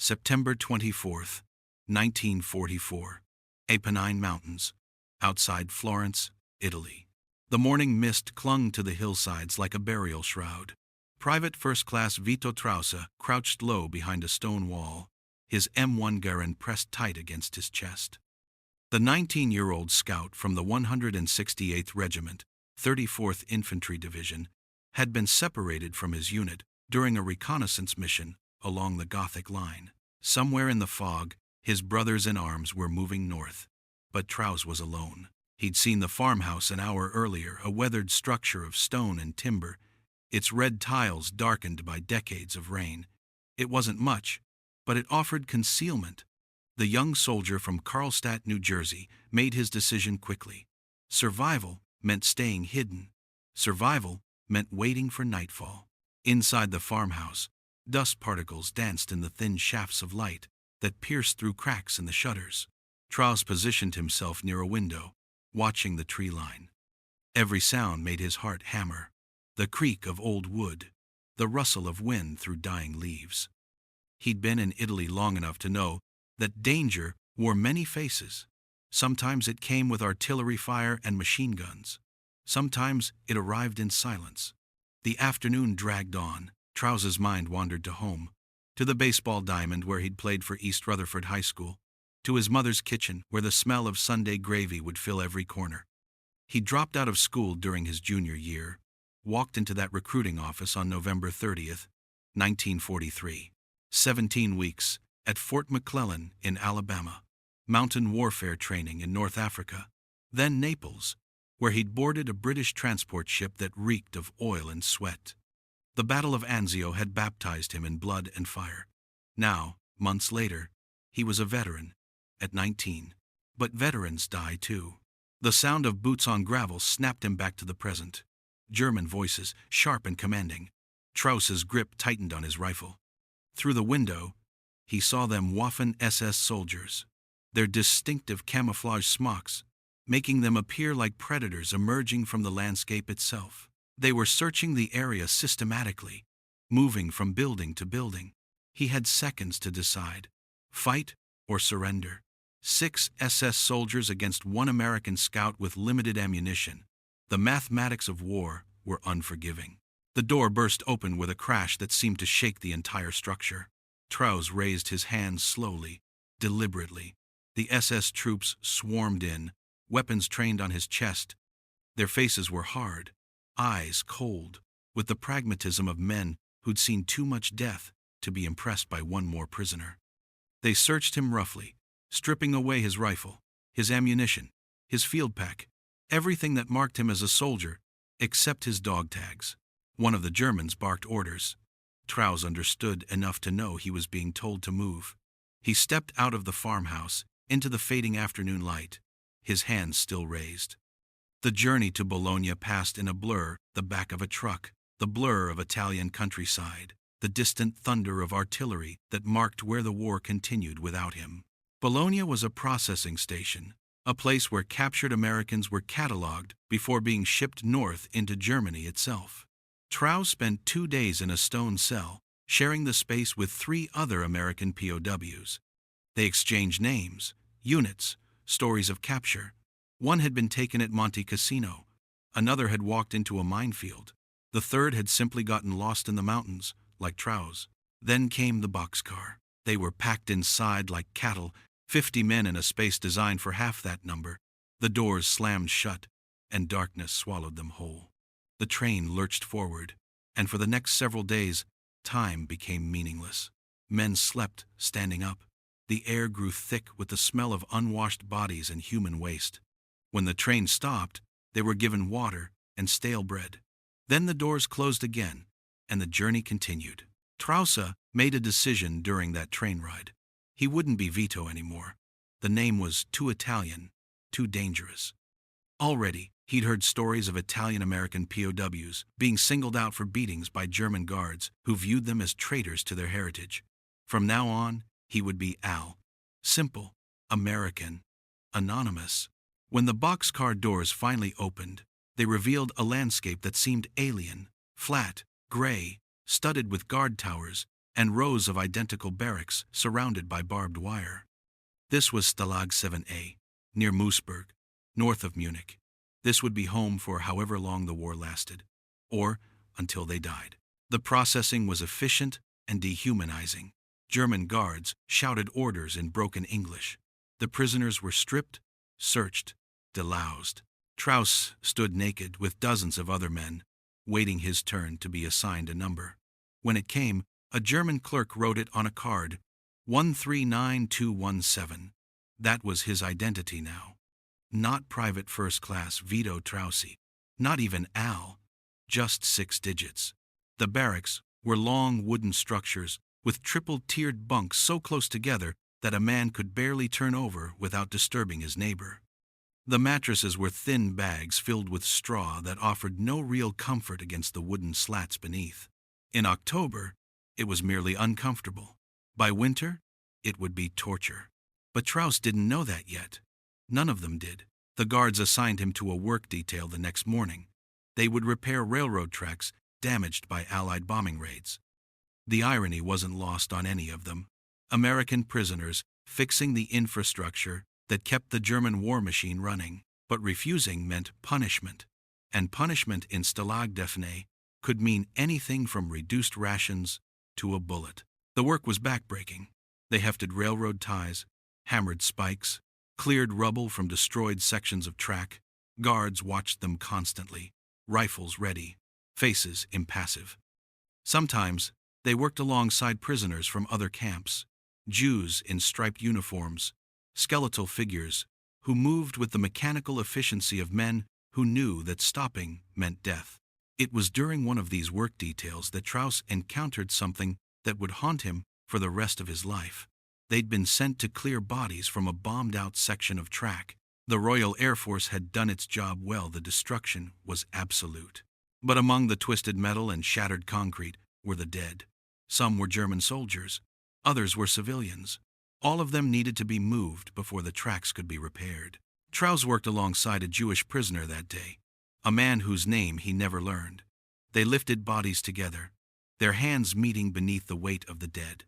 September 24th, 1944. Apennine Mountains, outside Florence, Italy. The morning mist clung to the hillsides like a burial shroud. Private First Class Vito Trause crouched low behind a stone wall, his M1 Garand pressed tight against his chest. The 19-year-old scout from the 168th Regiment, 34th Infantry Division, had been separated from his unit during a reconnaissance mission along the Gothic line. Somewhere in the fog, his brothers in arms were moving north, but Trause was alone. He'd seen the farmhouse an hour earlier, a weathered structure of stone and timber, its red tiles darkened by decades of rain. It wasn't much, but it offered concealment. The young soldier from Carlstadt, New Jersey, made his decision quickly. Survival meant staying hidden. Survival meant waiting for nightfall. Inside the farmhouse, dust particles danced in the thin shafts of light that pierced through cracks in the shutters. Trause positioned himself near a window, watching the tree line. Every sound made his heart hammer. The creak of old wood, the rustle of wind through dying leaves. He'd been in Italy long enough to know that danger wore many faces. Sometimes it came with artillery fire and machine guns. Sometimes it arrived in silence. The afternoon dragged on. Trouse's mind wandered to home, to the baseball diamond where he'd played for East Rutherford High School, to his mother's kitchen where the smell of Sunday gravy would fill every corner. He dropped out of school during his junior year, walked into that recruiting office on November 30th, 1943. 17 weeks at Fort McClellan in Alabama, mountain warfare training in North Africa, then Naples, where he'd boarded a British transport ship that reeked of oil and sweat. The Battle of Anzio had baptized him in blood and fire. Now, months later, he was a veteran, at 19. But veterans die too. The sound of boots on gravel snapped him back to the present. German voices, sharp and commanding. Trause's grip tightened on his rifle. Through the window, he saw them Waffen-SS soldiers, their distinctive camouflage smocks, making them appear like predators emerging from the landscape itself. They were searching the area systematically, moving from building to building. He had seconds to decide, fight or surrender. 6 SS soldiers against 1 American scout with limited ammunition. The mathematics of war were unforgiving. The door burst open with a crash that seemed to shake the entire structure. Trause raised his hands slowly, deliberately. The SS troops swarmed in, weapons trained on his chest. Their faces were hard, eyes cold, with the pragmatism of men who'd seen too much death to be impressed by one more prisoner. They searched him roughly, stripping away his rifle, his ammunition, his field pack, everything that marked him as a soldier, except his dog tags. One of the Germans barked orders. Trause understood enough to know he was being told to move. He stepped out of the farmhouse into the fading afternoon light, his hands still raised. The journey to Bologna passed in a blur, the back of a truck, the blur of Italian countryside, the distant thunder of artillery that marked where the war continued without him. Bologna was a processing station, a place where captured Americans were catalogued before being shipped north into Germany itself. Trause spent 2 days in a stone cell, sharing the space with 3 other American POWs. They exchanged names, units, stories of capture. One had been taken at Monte Cassino, another had walked into a minefield, the third had simply gotten lost in the mountains, like Trause. Then came the boxcar. They were packed inside like cattle, 50 men in a space designed for half that number. The doors slammed shut, and darkness swallowed them whole. The train lurched forward, and for the next several days, time became meaningless. Men slept, standing up. The air grew thick with the smell of unwashed bodies and human waste. When the train stopped, they were given water and stale bread. Then the doors closed again, and the journey continued. Trause made a decision during that train ride. He wouldn't be Vito anymore. The name was too Italian, too dangerous. Already, he'd heard stories of Italian-American POWs being singled out for beatings by German guards who viewed them as traitors to their heritage. From now on, he would be Al. Simple, American, anonymous. When the boxcar doors finally opened, they revealed a landscape that seemed alien, flat, gray, studded with guard towers and rows of identical barracks surrounded by barbed wire. This was Stalag 7A, near Moosburg, north of Munich. This would be home for however long the war lasted, or until they died. The processing was efficient and dehumanizing. German guards shouted orders in broken English. The prisoners were stripped, searched, deloused. Trause stood naked with dozens of other men, waiting his turn to be assigned a number. When it came, a German clerk wrote it on a card, 139217. That was his identity now. Not Private First Class Vito Trause, not even Al, just 6 digits. The barracks were long wooden structures with triple-tiered bunks so close together that a man could barely turn over without disturbing his neighbor. The mattresses were thin bags filled with straw that offered no real comfort against the wooden slats beneath. In October, it was merely uncomfortable. By winter, it would be torture. But Trause didn't know that yet. None of them did. The guards assigned him to a work detail the next morning. They would repair railroad tracks damaged by Allied bombing raids. The irony wasn't lost on any of them. American prisoners fixing the infrastructure that kept the German war machine running, but refusing meant punishment. And punishment in Stalag Defne could mean anything from reduced rations to a bullet. The work was backbreaking. They hefted railroad ties, hammered spikes, cleared rubble from destroyed sections of track. Guards watched them constantly, rifles ready, faces impassive. Sometimes they worked alongside prisoners from other camps, Jews in striped uniforms, skeletal figures who moved with the mechanical efficiency of men who knew that stopping meant death. It was during one of these work details that Trause encountered something that would haunt him for the rest of his life. They'd been sent to clear bodies from a bombed-out section of track. The Royal Air Force had done its job well. The destruction was absolute. But among the twisted metal and shattered concrete were the dead. Some were German soldiers. Others were civilians. All of them needed to be moved before the tracks could be repaired. Trause worked alongside a Jewish prisoner that day, a man whose name he never learned. They lifted bodies together, their hands meeting beneath the weight of the dead.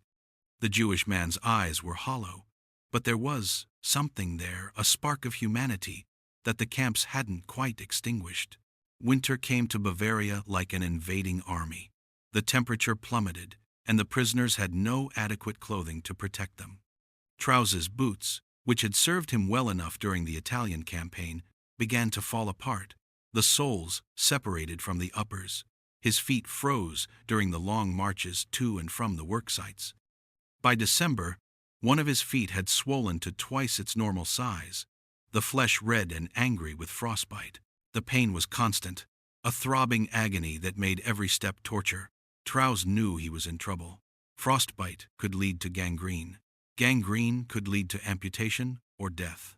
The Jewish man's eyes were hollow, but there was something there, a spark of humanity that the camps hadn't quite extinguished. Winter came to Bavaria like an invading army. The temperature plummeted, and the prisoners had no adequate clothing to protect them. Trause's boots, which had served him well enough during the Italian campaign, began to fall apart. The soles separated from the uppers. His feet froze during the long marches to and from the work sites. By December, one of his feet had swollen to twice its normal size, the flesh red and angry with frostbite. The pain was constant, a throbbing agony that made every step torture. Trause knew he was in trouble. Frostbite could lead to gangrene. Gangrene could lead to amputation or death.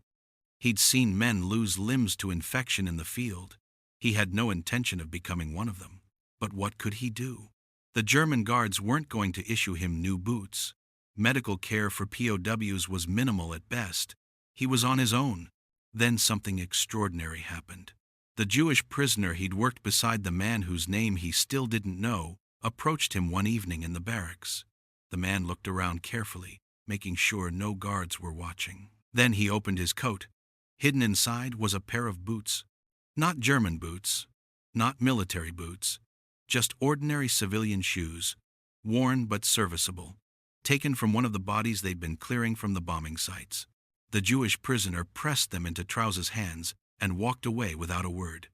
He'd seen men lose limbs to infection in the field. He had no intention of becoming one of them. But what could he do? The German guards weren't going to issue him new boots. Medical care for POWs was minimal at best. He was on his own. Then something extraordinary happened. The Jewish prisoner he'd worked beside, the man whose name he still didn't know, approached him one evening in the barracks. The man looked around carefully, making sure no guards were watching. Then he opened his coat. Hidden inside was a pair of boots. Not German boots, not military boots, just ordinary civilian shoes, worn but serviceable, taken from one of the bodies they'd been clearing from the bombing sites. The Jewish prisoner pressed them into Trause's hands and walked away without a word.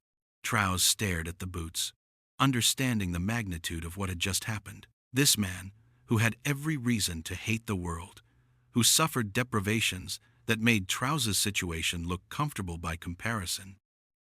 Trause stared at the boots, understanding the magnitude of what had just happened. This man, who had every reason to hate the world, who suffered deprivations that made Trause's situation look comfortable by comparison,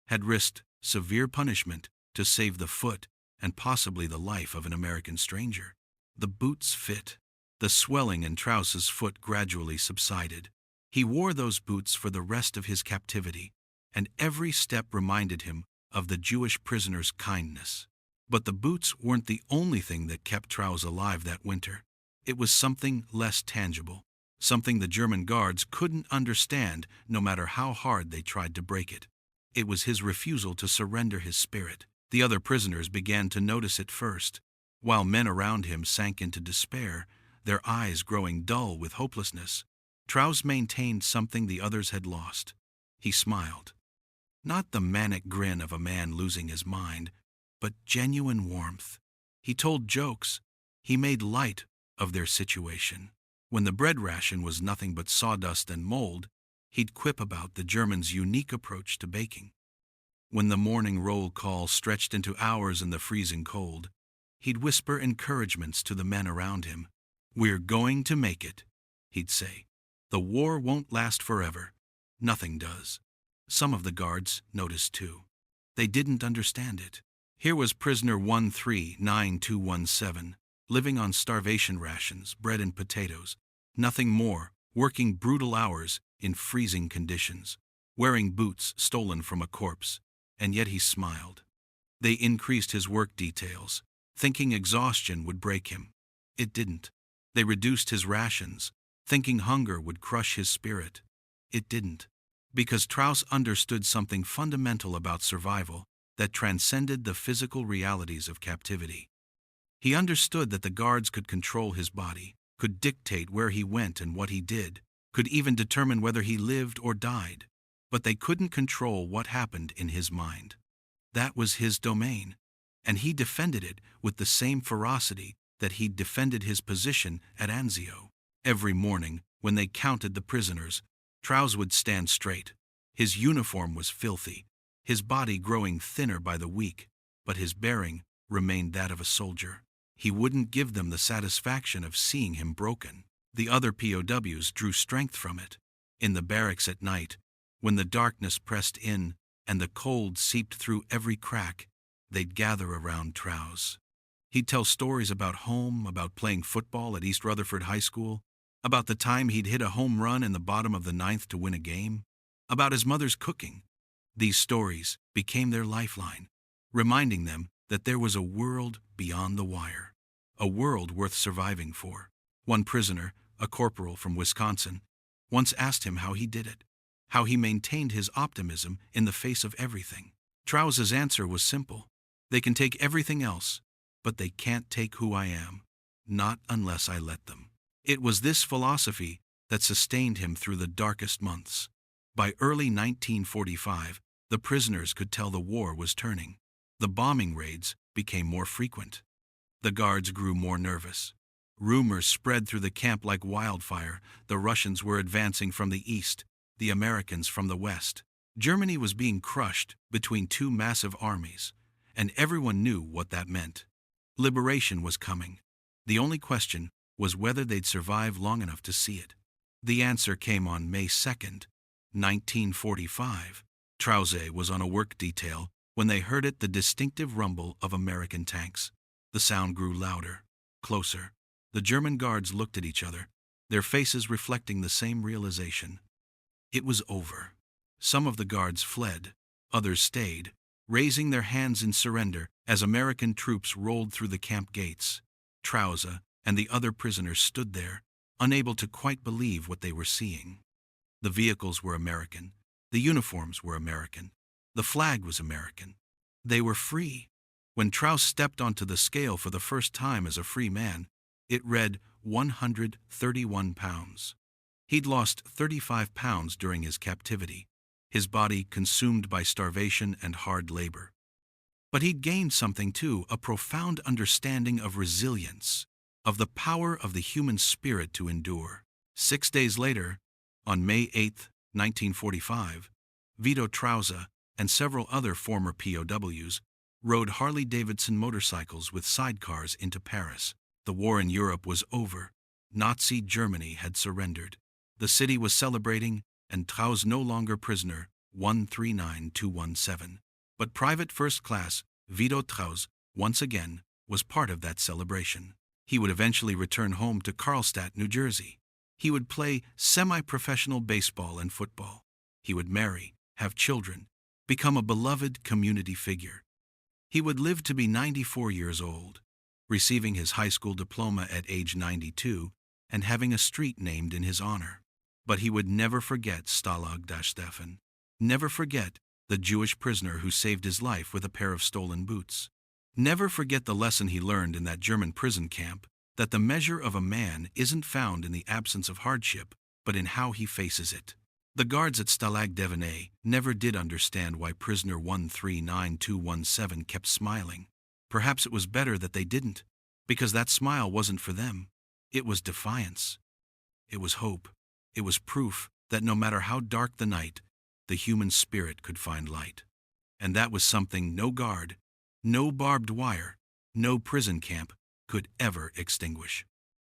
had risked severe punishment to save the foot and possibly the life of an American stranger. The boots fit. The swelling in Trause's foot gradually subsided. He wore those boots for the rest of his captivity, and every step reminded him of the Jewish prisoner's kindness. But the boots weren't the only thing that kept Trause alive that winter. It was something less tangible, something the German guards couldn't understand no matter how hard they tried to break it. It was his refusal to surrender his spirit. The other prisoners began to notice it first. While men around him sank into despair, their eyes growing dull with hopelessness, Trause maintained something the others had lost. He smiled. Not the manic grin of a man losing his mind, but genuine warmth. He told jokes. He made light of their situation. When the bread ration was nothing but sawdust and mold, he'd quip about the Germans' unique approach to baking. When the morning roll call stretched into hours in the freezing cold, he'd whisper encouragements to the men around him. "We're going to make it," he'd say. "The war won't last forever. Nothing does." Some of the guards noticed too. They didn't understand it. Here was prisoner 139217, living on starvation rations, bread and potatoes, nothing more, working brutal hours in freezing conditions, wearing boots stolen from a corpse, and yet he smiled. They increased his work details, thinking exhaustion would break him. It didn't. They reduced his rations, thinking hunger would crush his spirit. It didn't. Because Trause understood something fundamental about survival that transcended the physical realities of captivity. He understood that the guards could control his body, could dictate where he went and what he did, could even determine whether he lived or died, but they couldn't control what happened in his mind. That was his domain, and he defended it with the same ferocity that he'd defended his position at Anzio. Every morning, when they counted the prisoners, Trause would stand straight. His uniform was filthy, his body growing thinner by the week, but his bearing remained that of a soldier. He wouldn't give them the satisfaction of seeing him broken. The other POWs drew strength from it. In the barracks at night, when the darkness pressed in and the cold seeped through every crack, they'd gather around Trause. He'd tell stories about home, about playing football at East Rutherford High School, about the time he'd hit a home run in the bottom of the ninth to win a game, about his mother's cooking. These stories became their lifeline, reminding them that there was a world beyond the wire, a world worth surviving for. One prisoner, a corporal from Wisconsin, once asked him how he did it, how he maintained his optimism in the face of everything. Trouse's answer was simple. "They can take everything else, but they can't take who I am, not unless I let them." It was this philosophy that sustained him through the darkest months. By early 1945, the prisoners could tell the war was turning. The bombing raids became more frequent. The guards grew more nervous. Rumors spread through the camp like wildfire. The Russians were advancing from the east, the Americans from the west. Germany was being crushed between two massive armies, and everyone knew what that meant. Liberation was coming. The only question was whether they'd survive long enough to see it. The answer came on May 2nd, 1945. Trause was on a work detail when they heard the distinctive rumble of American tanks. The sound grew louder, closer. The German guards looked at each other, their faces reflecting the same realization. It was over. Some of the guards fled, others stayed, raising their hands in surrender as American troops rolled through the camp gates. Trause and the other prisoners stood there, unable to quite believe what they were seeing. The vehicles were American. The uniforms were American. The flag was American. They were free. When Trause stepped onto the scale for the first time as a free man, it read 131 pounds. He'd lost 35 pounds during his captivity, his body consumed by starvation and hard labor. But he'd gained something too, a profound understanding of resilience, of the power of the human spirit to endure. 6 days later, on May 8, 1945, Vito Trause and several other former POWs rode Harley-Davidson motorcycles with sidecars into Paris. The war in Europe was over. Nazi Germany had surrendered. The city was celebrating, and Trause no longer prisoner 139217, but Private First Class Vito Trause once again was part of that celebration. He would eventually return home to Carlstadt, New Jersey. He would play semi-professional baseball and football. He would marry, have children, become a beloved community figure. He would live to be 94 years old, receiving his high school diploma at age 92 and having a street named in his honor. But he would never forget Stalag Stefan, never forget the Jewish prisoner who saved his life with a pair of stolen boots. Never forget the lesson he learned in that German prison camp, that the measure of a man isn't found in the absence of hardship, but in how he faces it. The guards at Stalag Devaney never did understand why prisoner 139217 kept smiling. Perhaps it was better that they didn't, because that smile wasn't for them. It was defiance. It was hope. It was proof that no matter how dark the night, the human spirit could find light. And that was something no guard, no barbed wire, no prison camp could ever extinguish.